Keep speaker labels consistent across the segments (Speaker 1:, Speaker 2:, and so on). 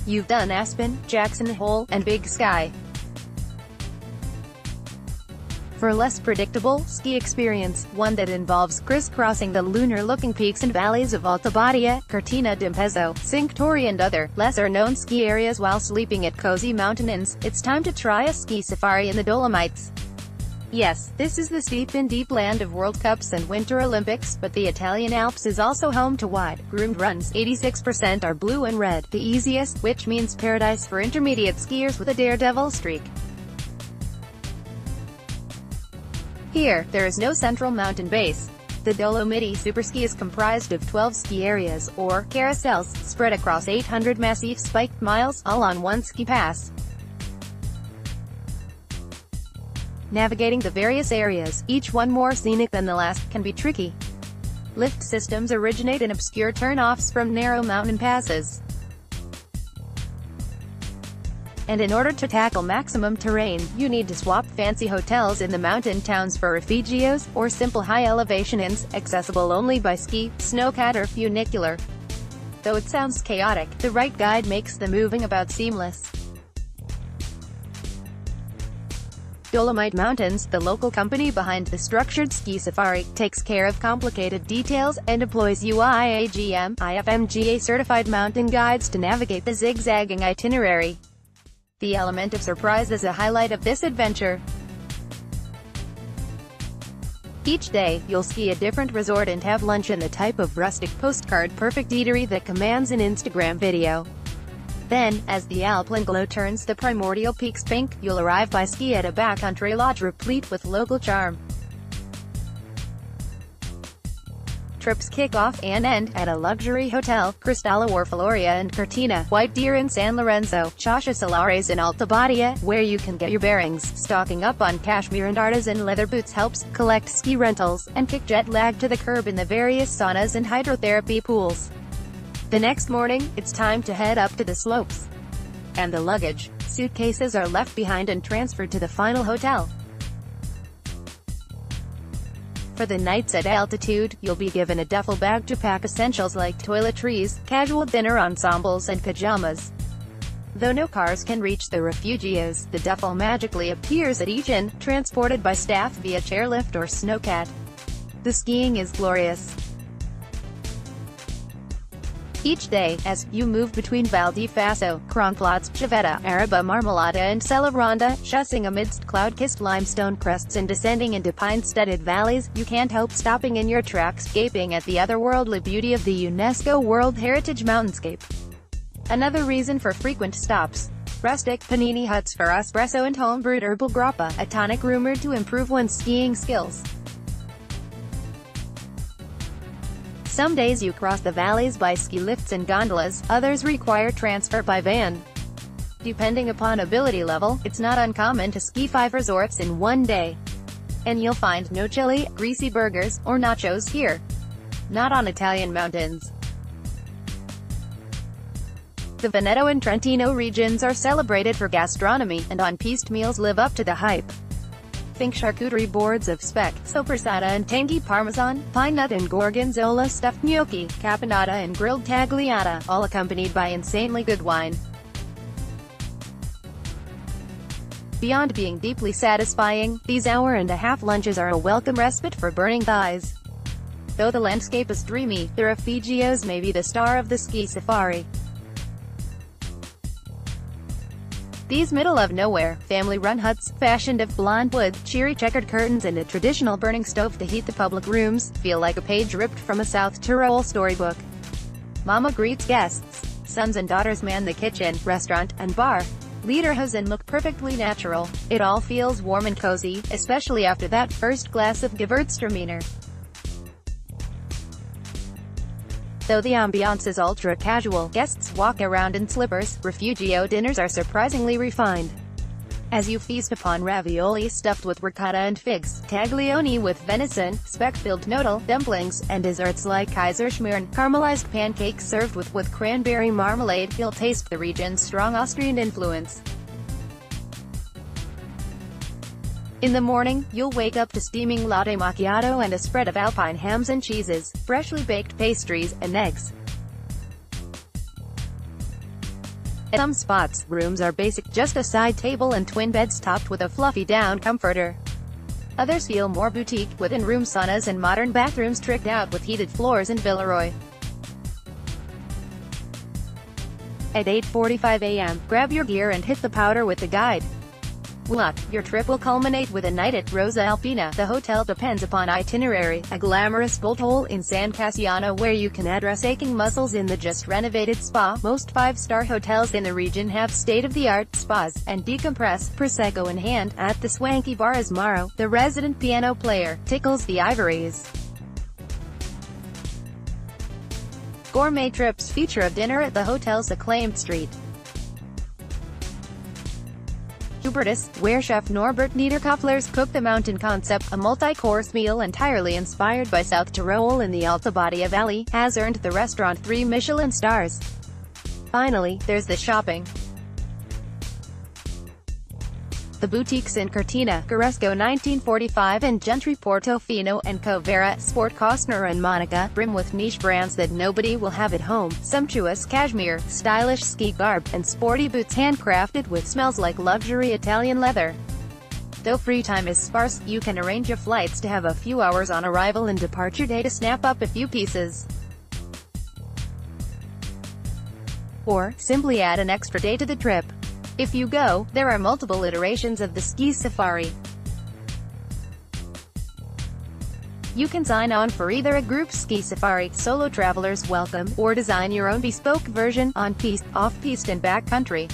Speaker 1: You've done Aspen, Jackson Hole, and Big Sky. For a less predictable ski experience, one that involves crisscrossing the lunar-looking peaks and valleys of Alta Badia, Cortina d'Ampezzo, Cinque Torri and other, lesser-known ski areas while sleeping at cozy mountain inns, it's time to try a ski safari in the Dolomites. Yes, this is the steep and deep land of World Cups and Winter Olympics, but the Italian Alps is also home to wide, groomed runs. 86% are blue and red, the easiest, which means paradise for intermediate skiers with a daredevil streak. Here, there is no central mountain base. The Dolomites Superski is comprised of 12 ski areas, or carousels, spread across 800 massive spiked miles, all on one ski pass. Navigating the various areas, each one more scenic than the last, can be tricky. Lift systems originate in obscure turn-offs from narrow mountain passes. And in order to tackle maximum terrain, you need to swap fancy hotels in the mountain towns for refugios, or simple high-elevation inns, accessible only by ski, snowcat or funicular. Though it sounds chaotic, the right guide makes the moving about seamless. Dolomite Mountains, the local company behind the structured ski safari, takes care of complicated details, and employs UIAGM, IFMGA certified mountain guides to navigate the zigzagging itinerary. The element of surprise is a highlight of this adventure. Each day, you'll ski a different resort and have lunch in the type of rustic postcard-perfect eatery that commands an Instagram video. Then, as the alpine glow turns the primordial peaks pink, you'll arrive by ski at a backcountry lodge replete with local charm. Trips kick off and end at a luxury hotel, Cristallo or Floria and Cortina, White Deer in San Lorenzo, Chasha Solares in Alta Badia, where you can get your bearings. Stocking up on cashmere and artisan leather boots helps, collect ski rentals, and kick jet lag to the curb in the various saunas and hydrotherapy pools. The next morning, it's time to head up to the slopes. And the luggage, suitcases are left behind and transferred to the final hotel. For the nights at altitude, you'll be given a duffel bag to pack essentials like toiletries, casual dinner ensembles and pajamas. Though no cars can reach the refugios, the duffel magically appears at each inn, transported by staff via chairlift or snowcat. The skiing is glorious. Each day, as you move between Val di Faso, Kronplatz, Civetta, Araba Marmolada and Sella Ronda, chussing amidst cloud-kissed limestone crests and descending into pine-studded valleys, you can't help stopping in your tracks, gaping at the otherworldly beauty of the UNESCO World Heritage mountainscape. Another reason for frequent stops. Rustic panini huts for espresso and home-brewed herbal grappa, a tonic rumored to improve one's skiing skills. Some days you cross the valleys by ski lifts and gondolas, others require transfer by van. Depending upon ability level, it's not uncommon to ski 5 resorts in one day. And you'll find no chili, greasy burgers, or nachos here. Not on Italian mountains. The Veneto and Trentino regions are celebrated for gastronomy, and on-piste meals live up to the hype. Think charcuterie boards of speck, soppressata and tangy parmesan, pine nut and gorgonzola stuffed gnocchi, caponata and grilled tagliata, all accompanied by insanely good wine. Beyond being deeply satisfying, these hour-and-a-half lunches are a welcome respite for burning thighs. Though the landscape is dreamy, the refugios may be the star of the ski safari. These middle-of-nowhere, family-run huts, fashioned of blonde wood, cheery checkered curtains and a traditional burning stove to heat the public rooms, feel like a page ripped from a South Tyrol storybook. Mama greets guests. Sons and daughters man the kitchen, restaurant, and bar. Lederhosen look perfectly natural. It all feels warm and cozy, especially after that first glass of Gewürztraminer. Though the ambiance is ultra-casual, guests walk around in slippers, refugio dinners are surprisingly refined. As you feast upon ravioli stuffed with ricotta and figs, taglioni with venison, speck-filled knödel, dumplings, and desserts like Kaiserschmarrn, caramelized pancakes served with cranberry marmalade, you'll taste the region's strong Austrian influence. In the morning, you'll wake up to steaming latte macchiato and a spread of alpine hams and cheeses, freshly baked pastries, and eggs. At some spots, rooms are basic, just a side table and twin beds topped with a fluffy down comforter. Others feel more boutique, with in-room saunas and modern bathrooms tricked out with heated floors in Villeroy. At 8:45 a.m., grab your gear and hit the powder with the guide. Luck, your trip will culminate with a night at Rosa Alpina. The hotel depends upon itinerary, a glamorous bolt hole in San Cassiano where you can address aching muscles in the just renovated spa. Most 5-star hotels in the region have state-of-the-art spas, and decompress, Prosecco in hand, at the swanky bar as Maro, the resident piano player, tickles the ivories. Gourmet trips feature a dinner at the hotel's acclaimed street Hubertus, where chef Norbert Niederkaufler's Cook the Mountain concept, a multi-course meal entirely inspired by South Tyrol in the Alta Badia Valley, has earned the restaurant 3 Michelin stars. Finally, there's the shopping. The boutiques in Cortina, Garesco 1945 and Gentry Portofino and Covera, Sport Costner and Monica, brim with niche brands that nobody will have at home, sumptuous cashmere, stylish ski garb, and sporty boots handcrafted with smells like luxury Italian leather. Though free time is sparse, you can arrange your flights to have a few hours on arrival and departure day to snap up a few pieces. Or, simply add an extra day to the trip. If you go, there are multiple iterations of the ski safari. You can sign on for either a group ski safari, solo travelers welcome, or design your own bespoke version, on-piste, off-piste and backcountry.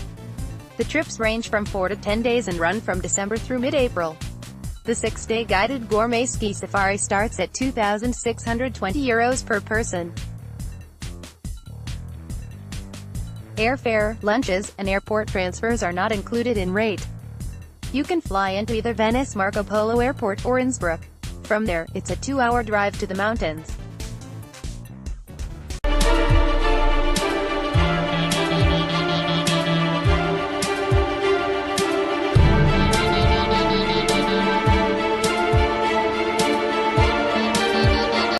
Speaker 1: The trips range from 4 to 10 days and run from December through mid-April. The 6-day guided gourmet ski safari starts at €2,620 per person. Airfare, lunches, and airport transfers are not included in rate. You can fly into either Venice Marco Polo Airport or Innsbruck. From there, it's a 2-hour drive to the mountains.